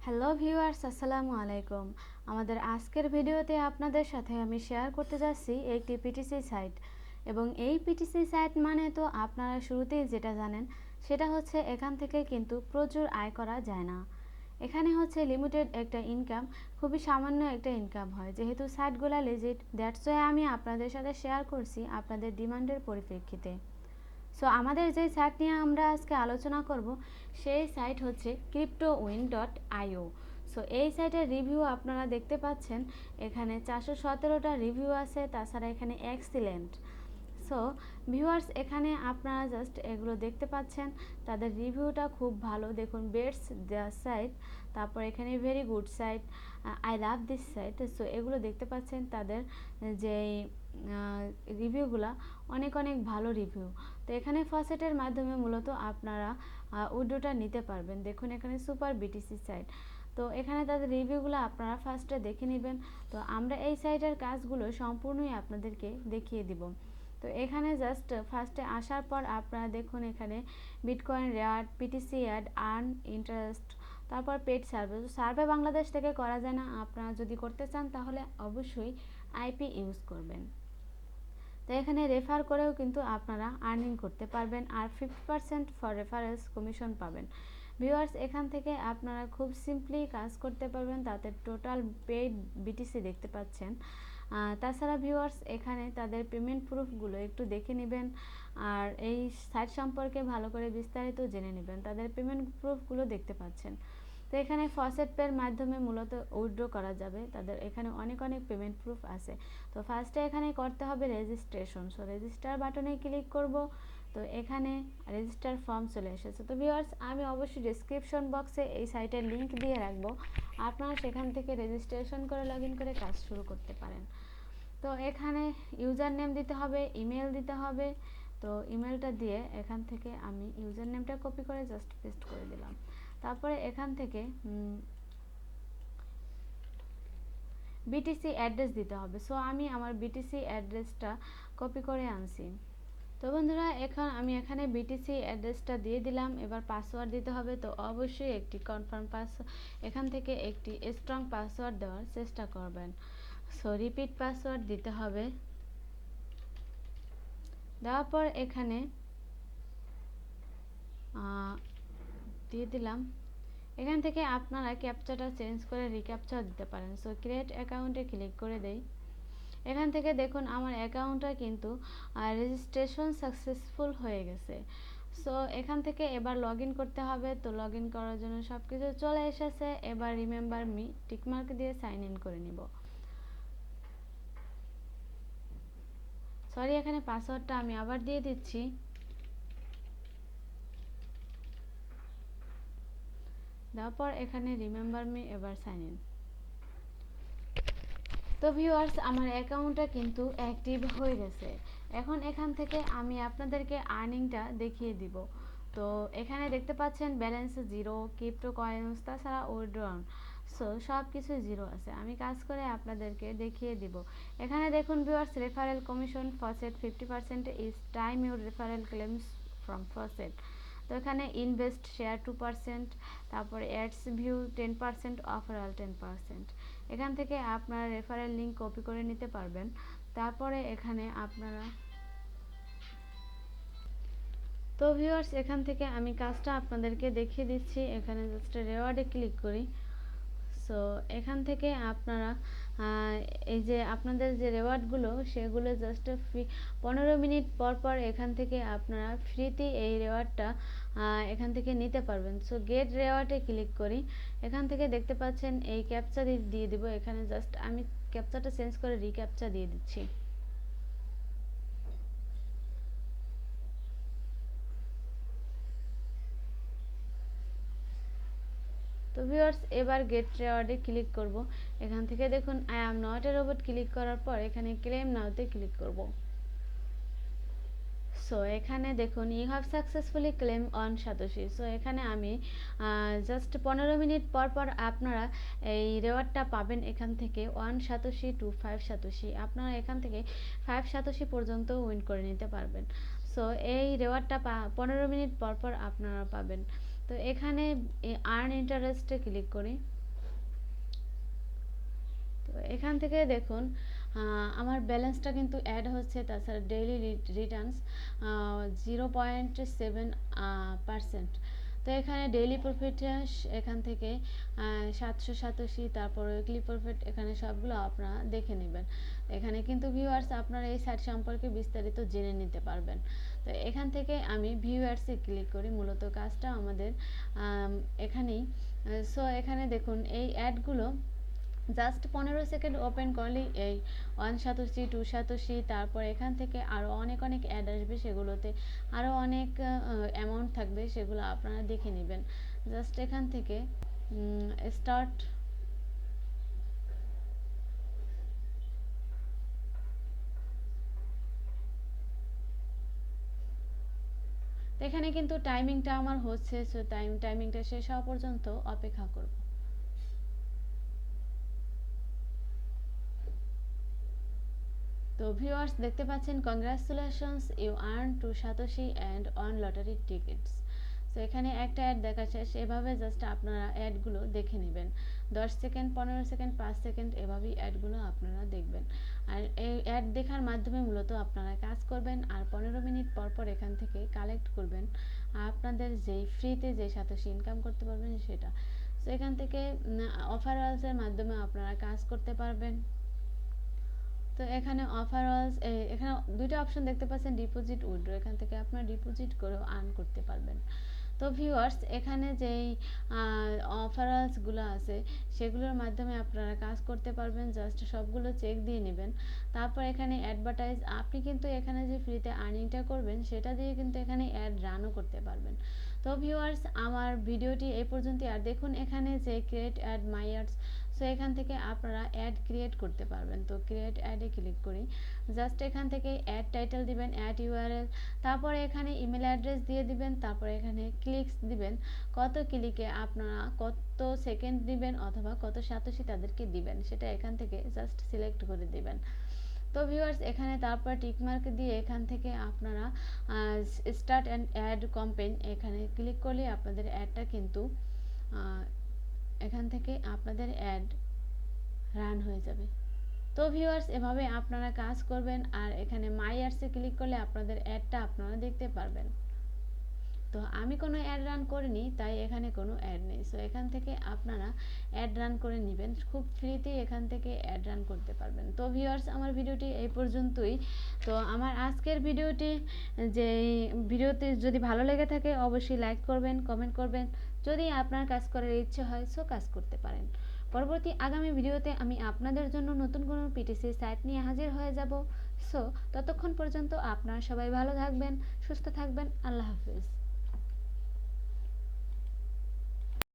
Hello viewers, আসসালামু আলাইকুম। আমাদের আজকের ভিডিওতে আপনাদের সাথে আমি শেয়ার করতে যাচ্ছি একটি পিটিসি সাইট। এবং এই পিটিসি সাইট মানে তো আপনারা শুরুতেই যেটা জানেন সেটা হচ্ছে এখান থেকে কিন্তু প্রচুর আয় করা যায় না। এখানে হচ্ছে লিমিটেড একটা ইনকাম, খুবই সামান্য একটা ইনকাম হয়। যেহেতু সাইটগুলো লিজিট, দ্যাটস ওয়াই আমি আপনাদের সাথে শেয়ার করছি আপনাদের ডিমান্ডের পরিপ্রেক্ষিতে। সো আমাদের যে সাইট নিয়ে আমরা আজকে আলোচনা করব সেই সাইট হচ্ছে cryptowin.io। সো এই সাইটের রিভিউ আপনারা দেখতে পাচ্ছেন, এখানে 417টা রিভিউ আছে, তাছাড়া এখানে এক্সিলেন্ট। সো ভিউয়ার্স, এখানে আপনারা জাস্ট এগুলো দেখতে পাচ্ছেন, তাদের রিভিউটা খুব ভালো। দেখুন, বেস্ট দ্য সাইট, তারপর এখানে very good site, I love this site. So এগুলো দেখতে পাচ্ছেন, তাদের যেই রিভিউগুলো অনেক অনেক ভালো রিভিউ। তো এখানে ফসেটের মাধ্যমে মূলত আপনারা উইড্রোটা নিতে পারবেন। দেখুন, এখানে সুপার বিটিসি সাইট। তো এখানে তাদের রিভিউগুলো আপনারা ফার্স্টে দেখে নেবেন। তো আমরা এই সাইটের কাজগুলো সম্পূর্ণই আপনাদেরকে দেখিয়ে দিব। তো এখানে জাস্ট ফার্স্টে আসার পর আপনারা দেখুন, এখানে bitcoin reward, PTC ad, earn interest, তারপর পেড সার্ভে। সার্ভে বাংলাদেশ থেকে করা যায় না, আপনারা যদি করতে চান তাহলে অবশ্যই আইপি ইউজ করবেন। তো এখানে রেফার করেও কিন্তু আপনারা আর্নিং করতে পারবেন, আর 50% ফর রেফারেন্স কমিশন পাবেন। ভিউয়ার্স, এখান থেকে আপনারা খুব সিম্পলি কাজ করতে পারবেন। তাতে টোটাল পেইড বিটিসি দেখতে পাচ্ছেন। তাছাড়া ভিউয়ার্স, এখানে তাদের পেমেন্ট প্রুফগুলো একটু দেখে নেবেন, আর এই সাইট সম্পর্কে ভালো করে বিস্তারিত জেনে নেবেন। তাদের পেমেন্ট প্রুফগুলো দেখতে পাচ্ছেন। তো এখানে ফসেট পের মাধ্যমে মূলত উইথড্র করা যাবে। তাদের এখানে অনেক অনেক পেমেন্ট প্রুফ আছে। তো ফার্স্টে এখানে করতে হবে রেজিস্ট্রেশন। সো রেজিস্টার বাটনে ক্লিক করব। তো এখানে রেজিস্টার ফর্ম চলে এসেছে। তো ভিউয়ার্স, আমি অবশ্যই ডেসক্রিপশন বক্সে এই সাইটের লিঙ্ক দিয়ে রাখবো, আপনারা সেখান থেকে রেজিস্ট্রেশন করে লগ ইন করে কাজ শুরু করতে পারেন। তো এখানে ইউজার নেম দিতে হবে, ইমেল দিতে হবে। তো ইমেলটা দিয়ে এখান থেকে আমি ইউজার নেমটা কপি করে জাস্ট পেস্ট করে দিলাম। তারপরে এখান থেকে বিটিসি অ্যাড্রেস দিতে হবে। সো আমি আমার বিটিসি অ্যাড্রেসটা কপি করে আনছি। তো বন্ধুরা, এখন আমি এখানে বিটিসি অ্যাড্রেসটা দিয়ে দিলাম। এবার পাসওয়ার্ড দিতে হবে। তো অবশ্যই একটি কনফার্ম পাসওয়ার্ড, এখান থেকে একটি স্ট্রং পাসওয়ার্ড দেওয়ার চেষ্টা করবেন। সো রিপিট পাসওয়ার্ড দিতে হবে। দেওয়ার পর এখানে দিয়ে দিলাম। এখান থেকে আপনারা ক্যাপচাটা চেঞ্জ করে রিক্যাপচা দিতে পারেন। সো ক্রিয়েট অ্যাকাউন্টে ক্লিক করে দেই। এখান থেকে দেখুন আমার অ্যাকাউন্টটা কিন্তু রেজিস্ট্রেশন সাকসেসফুল হয়ে গেছে। সো এখান থেকে এবার লগ ইন করতে হবে। তো লগ ইন করার জন্য সব কিছু চলে এসেছে। এবার রিমেম্বার মি টিকমার্ক দিয়ে সাইন ইন করে নিব। সরি, এখানে পাসওয়ার্ডটা আমি আবার দিয়ে দিচ্ছি। দেওয়ার পর এখানে রিমেম্বার মি, এবার সাইন ইন। তো ভিউয়ার্স, আমার অ্যাকাউন্টটা কিন্তু অ্যাক্টিভ হয়ে গেছে। এখন এখান থেকে আমি আপনাদেরকে আর্নিংটা দেখিয়ে দিব। তো এখানে দেখতে পাচ্ছেন ব্যালেন্স জিরো, ক্রিপ্টো কয়েন্স, তাছাড়া উইথড্রন। সো সব কিছু জিরো আছে। আমি কাজ করে আপনাদেরকে দেখিয়ে দিব। এখানে দেখুন viewers, referral commission faucet 50% is time your referral claims from faucet. তো এখানে ইনভেস্ট শেয়ার 2%, তারপরে অ্যাডস ভিউ 10%, ওভারঅল 10%। এখান থেকে আপনারা রেফারেল লিঙ্ক কপি করে নিতে পারবেন। তারপরে এখানে আপনারা, তো ভিউয়ার্স, এখান থেকে আমি কাজটা আপনাদেরকে দেখিয়ে দিচ্ছি। এখানে জাস্ট রেওয়ার্ডে ক্লিক করি। সো এখান থেকে আপনারা এই যে আপনাদের যে রেওয়ার্ডগুলো, সেগুলো জাস্ট ফ্রি 15 মিনিট পর পর এখান থেকে আপনারা ফ্রিতে এই রেওয়ার্ডটা এখান থেকে নিতে পারবেন। সো গেট রেওয়ার্ডে ক্লিক করি। এখান থেকে দেখতে পাচ্ছেন এই ক্যাপচা দিয়ে দিব। এখানে জাস্ট আমি ক্যাপচাটা চেঞ্জ করে রিক্যাপচা দিয়ে দিচ্ছি। তো ভিউয়ার্স, এবার গেট রেওয়ার্ডে ক্লিক করব। এখান থেকে দেখুন I am not a robot click করার পর এখানে ক্লেম নাওতে ক্লিক করব। সো এখানে দেখুন you have successfully claim on satoshi. So এখানে আমি জাস্ট 15 মিনিট পর পর আপনারা এই রেওয়ার্ডটা পাবেন। এখান থেকে 1 সাতোশি টু 5 সাতোশি, আপনারা এখান থেকে 5 সাতোশি পর্যন্ত উইন করে নিতে পারবেন। সো এই রেওয়ার্ডটা 15 মিনিট পর পর আপনারা পাবেন। তো এখানে আর্ন ইন্টারেস্টে ক্লিক করি। এখান থেকে দেখুন আমার ব্যালেন্সটা কিন্তু অ্যাড হচ্ছে, তাছাড়া ডেইলি রিটার্নস 0.7%। তো এখানে ডেইলি প্রফিট এখান থেকে 787, তারপর উইকলি প্রফিট, এখানে সবগুলো আপনারা দেখে নেবেন। এখানে কিন্তু ভিউয়ার্স আপনারা এই সাইট সম্পর্কে বিস্তারিত জেনে নিতে পারবেন। তো এখান থেকে আমি ভিউয়ার্সে ক্লিক করি, মূলত কাজটা আমাদের এখানেই। সো এখানে দেখুন এই অ্যাডগুলো জাস্ট 15 সেকেন্ড ওপেন করলেই এই 1 সাতোশি 2 সাতোশি, তারপর এখান থেকে আরও অনেক অনেক অ্যাড আসবে, সেগুলোতে আরও অনেক অ্যামাউন্ট থাকবে, সেগুলো আপনারা দেখে নেবেন। জাস্ট এখান থেকে স্টার্ট, এখানে কিন্তু টাইমিংটা আমার হচ্ছে, সো টাইমিংটা শেষ হওয়া পর্যন্ত অপেক্ষা করব। তো ভিউয়ার্স দেখতে পাচ্ছেন, congratulations, you earn 2 satoshi and on lottery tickets. তো এখানে একটা অ্যাড দেখা শেষ। এভাবে জাস্ট আপনারা অ্যাডগুলো দেখে নেবেন। 10 সেকেন্ড, 15 সেকেন্ড, 5 সেকেন্ড, এভাবেই অ্যাডগুলো আপনারা দেখবেন। আর এই অ্যাড দেখার মাধ্যমে মূলত আপনারা কাজ করবেন, আর 15 মিনিট পর পর এখান থেকে কালেক্ট করবেন আপনাদের যেই ফ্রিতে যে সাতোশি ইনকাম করতে পারবেন সেটা। তো এখান থেকে অফারালসের মাধ্যমে আপনারা কাজ করতে পারবেন। তো এখানে ওভারঅলস এখানে দুইটা অপশন দেখতে পাচ্ছেন, ডিপোজিট, উইথড্র। এখান থেকে আপনারা ডিপোজিট করেও আর্ন করতে পারবেন। তো ভিউয়ার্স এখানে যেই অফারসগুলো আছে সেগুলোর মাধ্যমে আপনারা কাজ করতে পারবেন। জাস্ট সবগুলো চেক দিয়ে নেবেন। তারপর এখানে অ্যাডভার্টাইজ, আপনি কিন্তু এখানে যে ফ্রিতে আর্নিংটা করবেন সেটা দিয়ে কিন্তু এখানে অ্যাড রানও করতে পারবেন। তো ভিউয়ার্স আমার ভিডিওটি এই পর্যন্তই। আর দেখুন এখানে যে create ad my ads, so এখান থেকে আপনারা অ্যাড ক্রিয়েট করতে পারবেন। তো ক্রিয়েট অ্যাডে ক্লিক করি। জাস্ট এখান থেকে অ্যাড টাইটেল দিবেন, অ্যাড ইউআরএল, তারপরে এখানে ইমেল অ্যাড্রেস দিয়ে দিবেন, তারপরে এখানে ক্লিকস দিবেন, কত ক্লিকে আপনারা কত সেকেন্ড দিবেন অথবা কত সাতোশি তাদেরকে দিবেন সেটা এখান থেকে জাস্ট সিলেক্ট করে দিবেন। তো ভিউয়ার্স এখানে তারপর টিকমার্ক দিয়ে এখান থেকে আপনারা স্টার্ট অ্যান্ড অ্যাড ক্যাম্পেইন এখানে ক্লিক করলে আপনাদের অ্যাডটা কিন্তু এখান থেকে আপনাদের অ্যাড রান হয়ে যাবে। তো ভিউয়ার্স এভাবে আপনারা কাজ করবেন। আর এখানে মাই অ্যাডসে ক্লিক করলে আপনাদের অ্যাডটা আপনারা দেখতে পারবেন। তো আমি কোনো অ্যাড রান করিনি, তাই এখানে কোনো অ্যাড নেই। সো এখান থেকে আপনারা অ্যাড রান করে নেবেন, খুব ফ্রিতেই এখান থেকে অ্যাড রান করতে পারবেন। তো ভিউয়ার্স আমার ভিডিওটি এই পর্যন্তই। তো আমার আজকের ভিডিওটি, যে ভিডিওতে যদি ভালো লেগে থাকে অবশ্যই লাইক করবেন, কমেন্ট করবেন। যদি আপনার কাজ করার ইচ্ছে হয় সো কাজ করতে পারেন। পরবর্তী আগামী ভিডিওতে আমি আপনাদের জন্য নতুন কোনো পিটিসি সাইট নিয়ে হাজির হয়ে যাব। সো ততক্ষণ পর্যন্ত আপনারা সবাই ভালো থাকবেন, সুস্থ থাকবেন। আল্লাহ হাফিজ।